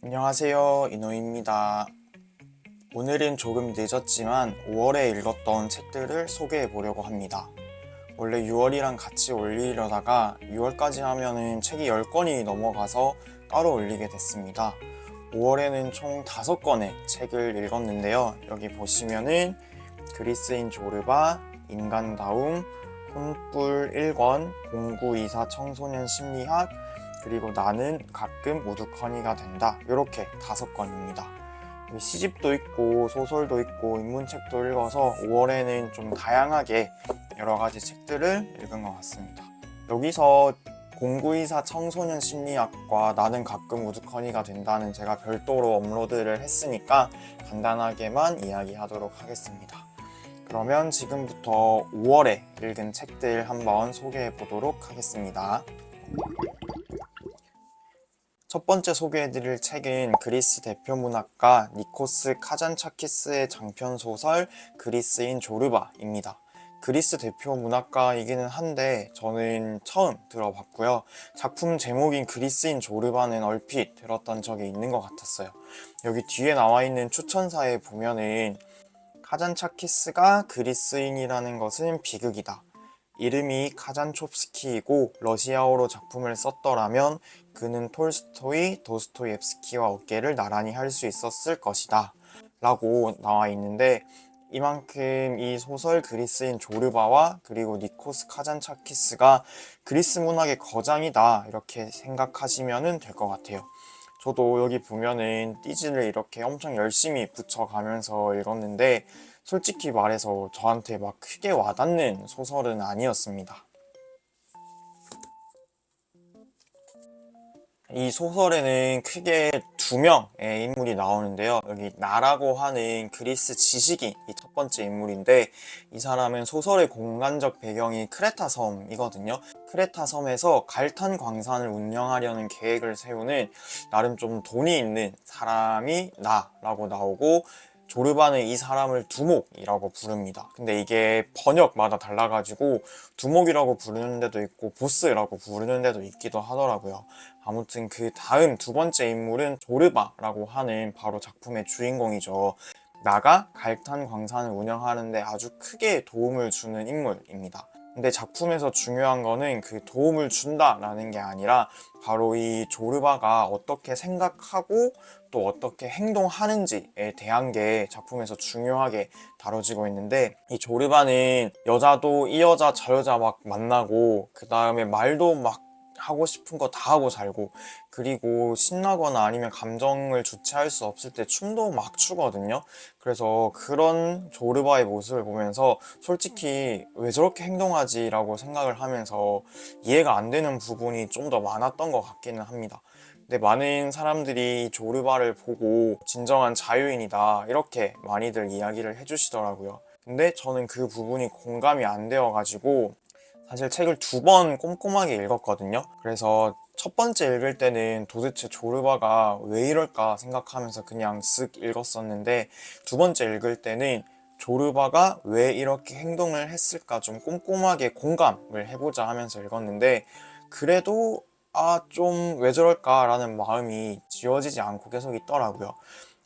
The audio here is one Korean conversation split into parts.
안녕하세요, 이노입니다. 오늘은 조금 늦었지만 5월에 읽었던 책들을 소개해 보려고 합니다. 원래 6월이랑 같이 올리려다가 6월까지 하면은 책이 10권이 넘어가서 따로 올리게 됐습니다. 5월에는 총 5권의 책을 읽었는데요. 여기 보시면은 그리스인 조르바, 인간다움, 혼불 1권, 0924 청소년 심리학, 그리고 나는 가끔 우두커니가 된다. 이렇게 5권입니다. 시집도 있고 소설도 있고 인문책도 읽어서 5월에는 좀 다양하게 여러 가지 책들을 읽은 것 같습니다. 여기서 0924 청소년 심리학과 나는 가끔 우두커니가 된다는 제가 별도로 업로드를 했으니까 간단하게만 이야기하도록 하겠습니다. 그러면 지금부터 5월에 읽은 책들 한번 소개해 보도록 하겠습니다. 첫 번째 소개해드릴 책은 그리스 대표 문학가 니코스 카잔차키스의 장편 소설 그리스인 조르바입니다. 그리스 대표 문학가이기는 한데 저는 처음 들어봤고요. 작품 제목인 그리스인 조르바는 얼핏 들었던 적이 있는 것 같았어요. 여기 뒤에 나와 있는 추천사에 보면은 카잔차키스가 그리스인이라는 것은 비극이다. 이름이 카잔초프스키이고 러시아어로 작품을 썼더라면 그는 톨스토이, 도스토옙스키와 어깨를 나란히 할 수 있었을 것이다 라고 나와 있는데, 이만큼 이 소설 그리스인 조르바와 그리고 니코스 카잔차키스가 그리스 문학의 거장이다 이렇게 생각하시면 될 것 같아요. 저도 여기 보면은 띠지를 이렇게 엄청 열심히 붙여가면서 읽었는데 솔직히 말해서 저한테 막 크게 와닿는 소설은 아니었습니다. 이 소설에는 크게 2명의 인물이 나오는데요. 여기 나라고 하는 그리스 지식인이 첫 번째 인물인데, 이 사람은 소설의 공간적 배경이 크레타 섬이거든요. 크레타 섬에서 갈탄 광산을 운영하려는 계획을 세우는 나름 좀 돈이 있는 사람이 나라고 나오고, 조르바는 이 사람을 두목이라고 부릅니다. 근데 이게 번역마다 달라가지고 두목이라고 부르는 데도 있고 보스라고 부르는 데도 있기도 하더라고요. 아무튼 그 다음 두 번째 인물은 조르바라고 하는 바로 작품의 주인공이죠. 나가 갈탄 광산을 운영하는데 아주 크게 도움을 주는 인물입니다. 근데 작품에서 중요한 거는 그 도움을 준다라는 게 아니라 바로 이 조르바가 어떻게 생각하고 또 어떻게 행동하는지에 대한 게 작품에서 중요하게 다뤄지고 있는데, 이 조르바는 여자도 이 여자 저 여자 막 만나고 그 다음에 말도 막 하고 싶은 거 다 하고 살고, 그리고 신나거나 아니면 감정을 주체할 수 없을 때 춤도 막 추거든요. 그래서 그런 조르바의 모습을 보면서 솔직히 왜 저렇게 행동하지 라고 생각을 하면서 이해가 안 되는 부분이 좀 더 많았던 것 같기는 합니다. 근데 많은 사람들이 조르바를 보고 진정한 자유인이다 이렇게 많이들 이야기를 해주시더라고요. 근데 저는 그 부분이 공감이 안 되어가지고 사실 책을 2번 꼼꼼하게 읽었거든요. 그래서 첫 번째 읽을 때는 도대체 조르바가 왜 이럴까 생각하면서 그냥 쓱 읽었었는데, 두 번째 읽을 때는 조르바가 왜 이렇게 행동을 했을까 좀 꼼꼼하게 공감을 해보자 하면서 읽었는데, 그래도 좀 왜 저럴까 라는 마음이 지워지지 않고 계속 있더라고요.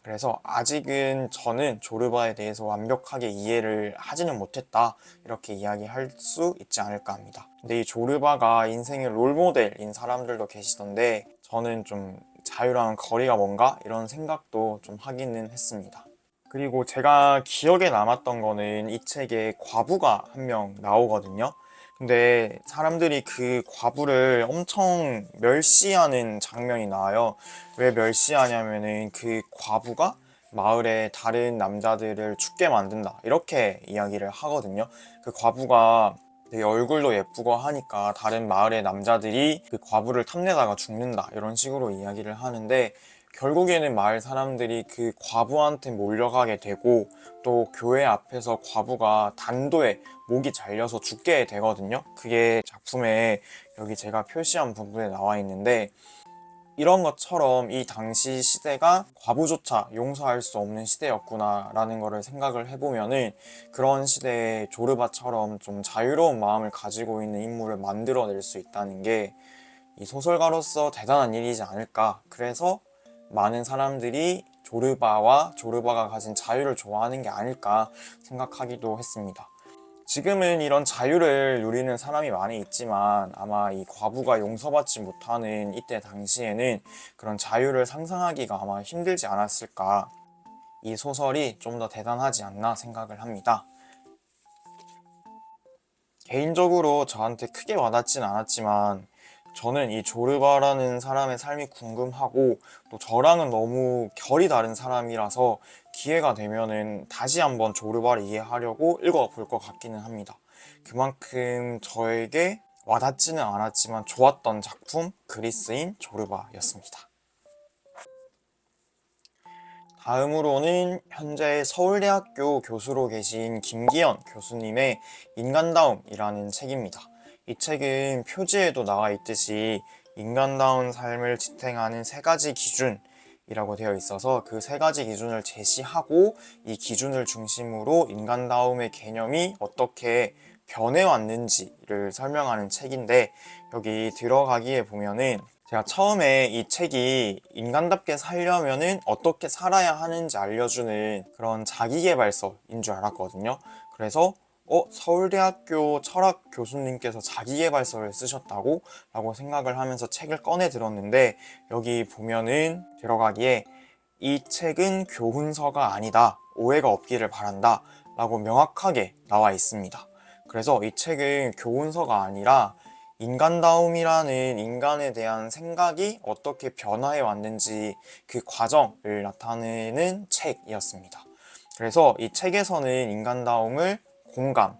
그래서 아직은 저는 조르바에 대해서 완벽하게 이해를 하지는 못했다 이렇게 이야기할 수 있지 않을까 합니다. 근데 이 조르바가 인생의 롤모델인 사람들도 계시던데, 저는 좀 자유랑 거리가 뭔가 이런 생각도 좀 하기는 했습니다. 그리고 제가 기억에 남았던 거는 이 책에 과부가 한 명 나오거든요. 근데 사람들이 그 과부를 엄청 멸시하는 장면이 나와요. 왜 멸시하냐면은 그 과부가 마을의 다른 남자들을 죽게 만든다 이렇게 이야기를 하거든요. 그 과부가 되게 얼굴도 예쁘고 하니까 다른 마을의 남자들이 그 과부를 탐내다가 죽는다 이런 식으로 이야기를 하는데, 결국에는 마을 사람들이 그 과부한테 몰려가게 되고 또 교회 앞에서 과부가 단도에 목이 잘려서 죽게 되거든요. 그게 작품에 여기 제가 표시한 부분에 나와 있는데, 이런 것처럼 이 당시 시대가 과부조차 용서할 수 없는 시대였구나 라는 거를 생각을 해보면은, 그런 시대에 조르바처럼 좀 자유로운 마음을 가지고 있는 인물을 만들어낼 수 있다는 게 이 소설가로서 대단한 일이지 않을까. 그래서 많은 사람들이 조르바와 조르바가 가진 자유를 좋아하는 게 아닐까 생각하기도 했습니다. 지금은 이런 자유를 누리는 사람이 많이 있지만 아마 이 과부가 용서받지 못하는 이때 당시에는 그런 자유를 상상하기가 아마 힘들지 않았을까. 이 소설이 좀 더 대단하지 않나 생각을 합니다. 개인적으로 저한테 크게 와닿진 않았지만 저는 이 조르바라는 사람의 삶이 궁금하고 또 저랑은 너무 결이 다른 사람이라서 기회가 되면은 다시 한번 조르바를 이해하려고 읽어볼 것 같기는 합니다. 그만큼 저에게 와닿지는 않았지만 좋았던 작품 그리스인 조르바였습니다. 다음으로는 현재 서울대학교 교수로 계신 김기현 교수님의 인간다움이라는 책입니다. 이 책은 표지에도 나와 있듯이 인간다운 삶을 지탱하는 세 가지 기준이라고 되어 있어서 그 세 가지 기준을 제시하고 이 기준을 중심으로 인간다움의 개념이 어떻게 변해왔는지를 설명하는 책인데, 여기 들어가기에 보면은 제가 처음에 이 책이 인간답게 살려면은 어떻게 살아야 하는지 알려주는 그런 자기계발서인 줄 알았거든요. 그래서 서울대학교 철학 교수님께서 자기계발서를 쓰셨다고? 라고 생각을 하면서 책을 꺼내 들었는데, 여기 보면은 들어가기에 이 책은 교훈서가 아니다, 오해가 없기를 바란다 라고 명확하게 나와 있습니다. 그래서 이 책은 교훈서가 아니라 인간다움이라는 인간에 대한 생각이 어떻게 변화해 왔는지 그 과정을 나타내는 책이었습니다. 그래서 이 책에서는 인간다움을 공감,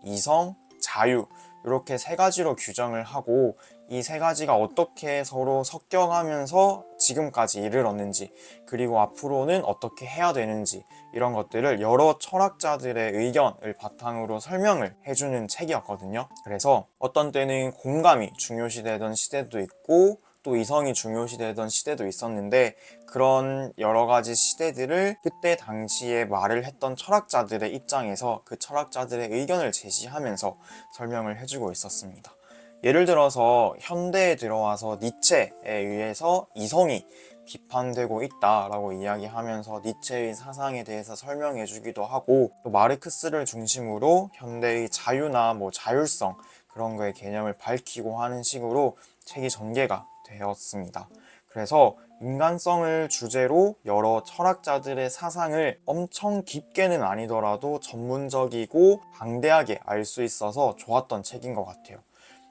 이성, 자유 이렇게 세 가지로 규정을 하고, 이 세 가지가 어떻게 서로 섞여가면서 지금까지 이르렀는지, 그리고 앞으로는 어떻게 해야 되는지, 이런 것들을 여러 철학자들의 의견을 바탕으로 설명을 해주는 책이었거든요. 그래서 어떤 때는 공감이 중요시되던 시대도 있고 또 이성이 중요시되던 시대도 있었는데, 그런 여러 가지 시대들을 그때 당시에 말을 했던 철학자들의 입장에서 그 철학자들의 의견을 제시하면서 설명을 해주고 있었습니다. 예를 들어서 현대에 들어와서 니체에 의해서 이성이 비판되고 있다라고 이야기하면서 니체의 사상에 대해서 설명해 주기도 하고, 또 마르크스를 중심으로 현대의 자유나 자율성 그런 거의 개념을 밝히고 하는 식으로 책이 전개가 되었습니다. 그래서 인간성을 주제로 여러 철학자들의 사상을 엄청 깊게는 아니더라도 전문적이고 방대하게 알 수 있어서 좋았던 책인 것 같아요.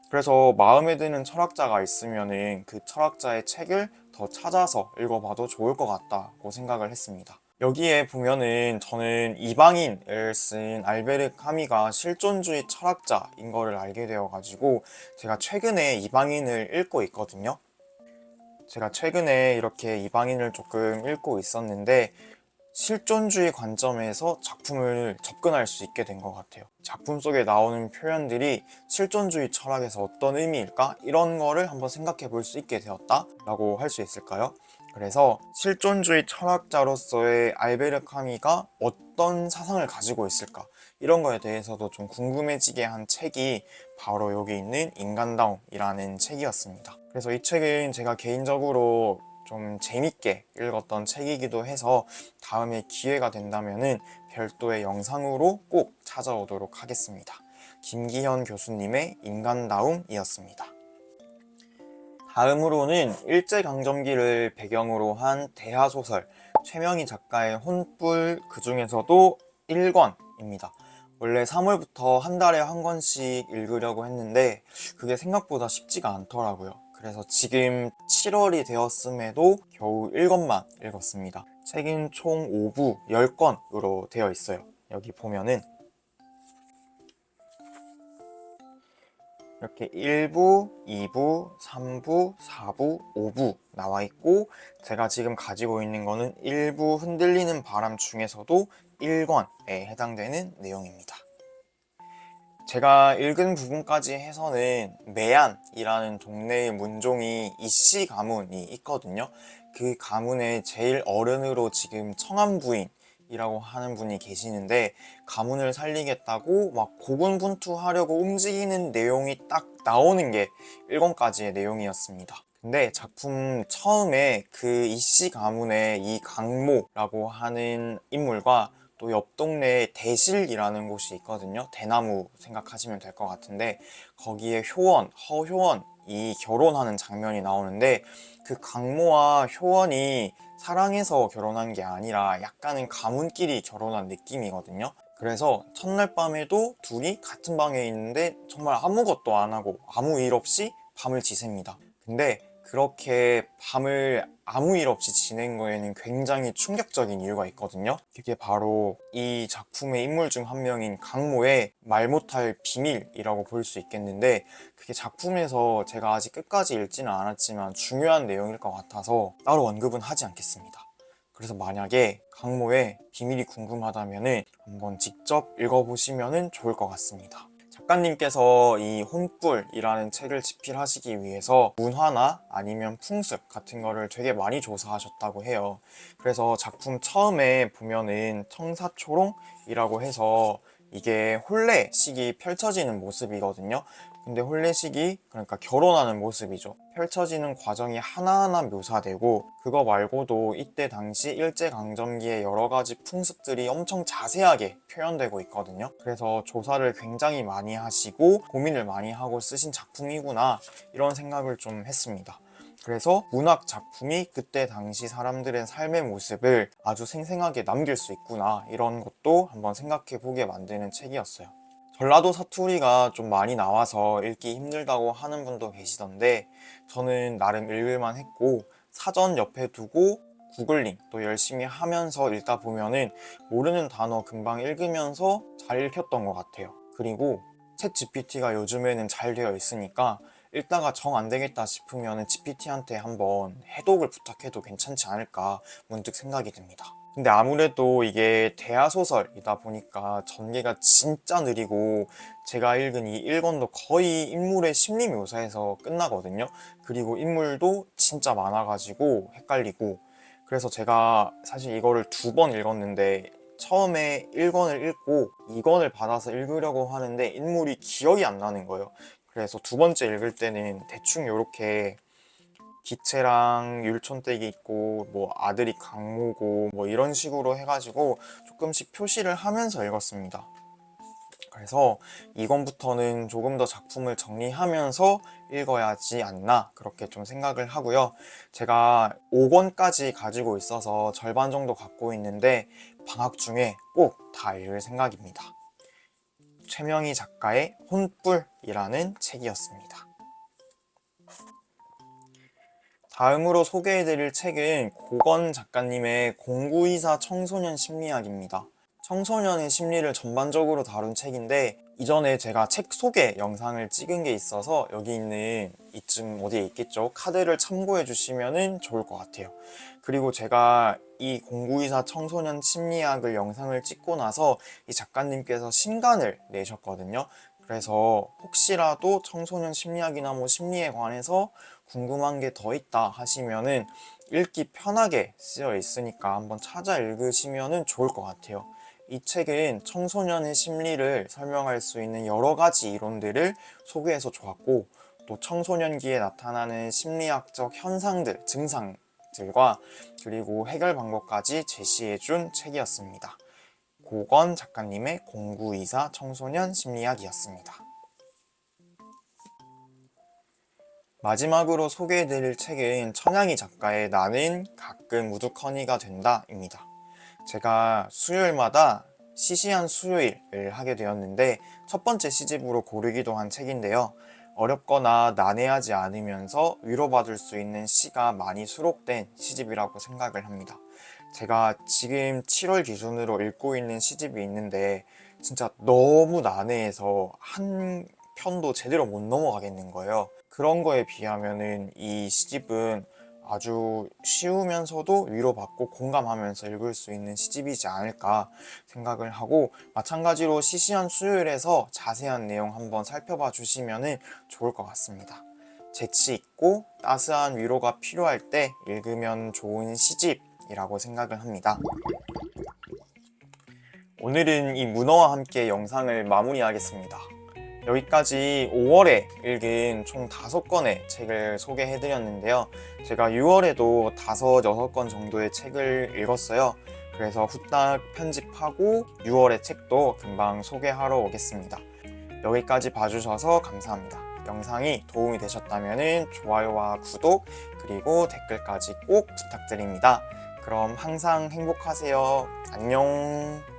그래서 마음에 드는 철학자가 있으면은 그 철학자의 책을 더 찾아서 읽어봐도 좋을 것 같다고 생각을 했습니다. 여기에 보면은 저는 이방인을 쓴 알베르 카미가 실존주의 철학자인 거를 알게 되어가지고 제가 최근에 이방인을 읽고 있거든요. 제가 최근에 이렇게 이방인을 조금 읽고 있었는데 실존주의 관점에서 작품을 접근할 수 있게 된 것 같아요. 작품 속에 나오는 표현들이 실존주의 철학에서 어떤 의미일까? 이런 거를 한번 생각해 볼 수 있게 되었다라고 할 수 있을까요? 그래서 실존주의 철학자로서의 알베르 카미가 어떤 사상을 가지고 있을까? 이런 거에 대해서도 좀 궁금해지게 한 책이 바로 여기 있는 인간다움이라는 책이었습니다. 그래서 이 책은 제가 개인적으로 좀 재밌게 읽었던 책이기도 해서 다음에 기회가 된다면은 별도의 영상으로 꼭 찾아오도록 하겠습니다. 김기현 교수님의 인간다움이었습니다. 다음으로는 일제강점기를 배경으로 한 대하소설 최명희 작가의 혼불, 그 중에서도 1권입니다. 원래 3월부터 한 달에 한 권씩 읽으려고 했는데 그게 생각보다 쉽지가 않더라고요. 그래서 지금 7월이 되었음에도 겨우 1권만 읽었습니다. 책은 총 5부 10권으로 되어 있어요. 여기 보면은 이렇게 1부, 2부, 3부, 4부, 5부 나와 있고, 제가 지금 가지고 있는 거는 1부 흔들리는 바람 중에서도 1권에 해당되는 내용입니다. 제가 읽은 부분까지 해서는 매안이라는 동네의 문종이 이씨 가문이 있거든요. 그 가문의 제일 어른으로 지금 청암부인이라고 하는 분이 계시는데, 가문을 살리겠다고 막 고군분투하려고 움직이는 내용이 딱 나오는 게 1권까지의 내용이었습니다. 근데 작품 처음에 그 이씨 가문의 이 강모라고 하는 인물과 또 옆 동네에 대실이라는 곳이 있거든요. 대나무 생각하시면 될 것 같은데 거기에 효원, 허효원이 결혼하는 장면이 나오는데 그 강모와 효원이 사랑해서 결혼한 게 아니라 약간은 가문끼리 결혼한 느낌이거든요. 그래서 첫날 밤에도 둘이 같은 방에 있는데 정말 아무것도 안 하고 아무 일 없이 밤을 지셉니다. 근데 그렇게 밤을 아무 일 없이 지낸 거에는 굉장히 충격적인 이유가 있거든요. 그게 바로 이 작품의 인물 중 한 명인 강모의 말 못할 비밀이라고 볼 수 있겠는데, 그게 작품에서 제가 아직 끝까지 읽지는 않았지만 중요한 내용일 것 같아서 따로 언급은 하지 않겠습니다. 그래서 만약에 강모의 비밀이 궁금하다면 한번 직접 읽어보시면 좋을 것 같습니다. 작가님께서 이 혼불이라는 책을 집필하시기 위해서 문화나 아니면 풍습 같은 거를 되게 많이 조사하셨다고 해요. 그래서 작품 처음에 보면은 청사초롱이라고 해서 이게 혼례식이 펼쳐지는 모습이거든요. 근데 혼례식이 그러니까 결혼하는 모습이죠. 펼쳐지는 과정이 하나하나 묘사되고, 그거 말고도 이때 당시 일제강점기의 여러 가지 풍습들이 엄청 자세하게 표현되고 있거든요. 그래서 조사를 굉장히 많이 하시고 고민을 많이 하고 쓰신 작품이구나, 이런 생각을 좀 했습니다. 그래서 문학 작품이 그때 당시 사람들의 삶의 모습을 아주 생생하게 남길 수 있구나, 이런 것도 한번 생각해 보게 만드는 책이었어요. 전라도 사투리가 좀 많이 나와서 읽기 힘들다고 하는 분도 계시던데, 저는 나름 읽을만 했고, 사전 옆에 두고 구글링 또 열심히 하면서 읽다 보면은 모르는 단어 금방 읽으면서 잘 읽혔던 것 같아요. 그리고 챗 GPT가 요즘에는 잘 되어 있으니까 읽다가 정 안 되겠다 싶으면 GPT한테 한번 해독을 부탁해도 괜찮지 않을까 문득 생각이 듭니다. 근데 아무래도 이게 대하소설이다 보니까 전개가 진짜 느리고, 제가 읽은 이 1권도 거의 인물의 심리 묘사에서 끝나거든요. 그리고 인물도 진짜 많아가지고 헷갈리고, 그래서 제가 사실 이거를 2번 읽었는데 처음에 1권을 읽고 2권을 받아서 읽으려고 하는데 인물이 기억이 안 나는 거예요. 그래서 2번째 읽을 때는 대충 이렇게 기채랑 율촌댁이 있고 뭐 아들이 강모고 뭐 이런 식으로 해가지고 조금씩 표시를 하면서 읽었습니다. 그래서 이권부터는 조금 더 작품을 정리하면서 읽어야지 않나, 그렇게 좀 생각을 하고요. 제가 5권까지 가지고 있어서 절반 정도 갖고 있는데 방학 중에 꼭 다 읽을 생각입니다. 최명희 작가의 혼불이라는 책이었습니다. 다음으로 소개해드릴 책은 고건 작가님의 공구이사 청소년 심리학입니다. 청소년의 심리를 전반적으로 다룬 책인데, 이전에 제가 책 소개 영상을 찍은 게 있어서 여기 있는 이쯤 어디에 있겠죠? 카드를 참고해 주시면 좋을 것 같아요. 그리고 제가 이 공구이사 청소년 심리학을 영상을 찍고 나서 이 작가님께서 신간을 내셨거든요. 그래서 혹시라도 청소년 심리학이나 뭐 심리에 관해서 궁금한 게 더 있다 하시면은 읽기 편하게 쓰여 있으니까 한번 찾아 읽으시면 좋을 것 같아요. 이 책은 청소년의 심리를 설명할 수 있는 여러 가지 이론들을 소개해서 좋았고, 또 청소년기에 나타나는 심리학적 현상들, 증상들과 그리고 해결 방법까지 제시해준 책이었습니다. 고건 작가님의 공구이사 청소년 심리학이었습니다. 마지막으로 소개해드릴 책은 천양희 작가의 나는 가끔 우두커니가 된다입니다. 제가 수요일마다 시시한 수요일을 하게 되었는데 첫 번째 시집으로 고르기도 한 책인데요. 어렵거나 난해하지 않으면서 위로받을 수 있는 시가 많이 수록된 시집이라고 생각을 합니다. 제가 지금 7월 기준으로 읽고 있는 시집이 있는데 진짜 너무 난해해서 한 편도 제대로 못 넘어가겠는 거예요. 그런 거에 비하면은 이 시집은 아주 쉬우면서도 위로받고 공감하면서 읽을 수 있는 시집이지 않을까 생각을 하고, 마찬가지로 시시한 수요일에서 자세한 내용 한번 살펴봐 주시면 좋을 것 같습니다. 재치 있고 따스한 위로가 필요할 때 읽으면 좋은 시집이라고 생각을 합니다. 오늘은 이 문어와 함께 영상을 마무리하겠습니다. 여기까지 5월에 읽은 총 5권의 책을 소개해드렸는데요. 제가 6월에도 5, 6권 정도의 책을 읽었어요. 그래서 후딱 편집하고 6월의 책도 금방 소개하러 오겠습니다. 여기까지 봐주셔서 감사합니다. 영상이 도움이 되셨다면 좋아요와 구독 그리고 댓글까지 꼭 부탁드립니다. 그럼 항상 행복하세요. 안녕.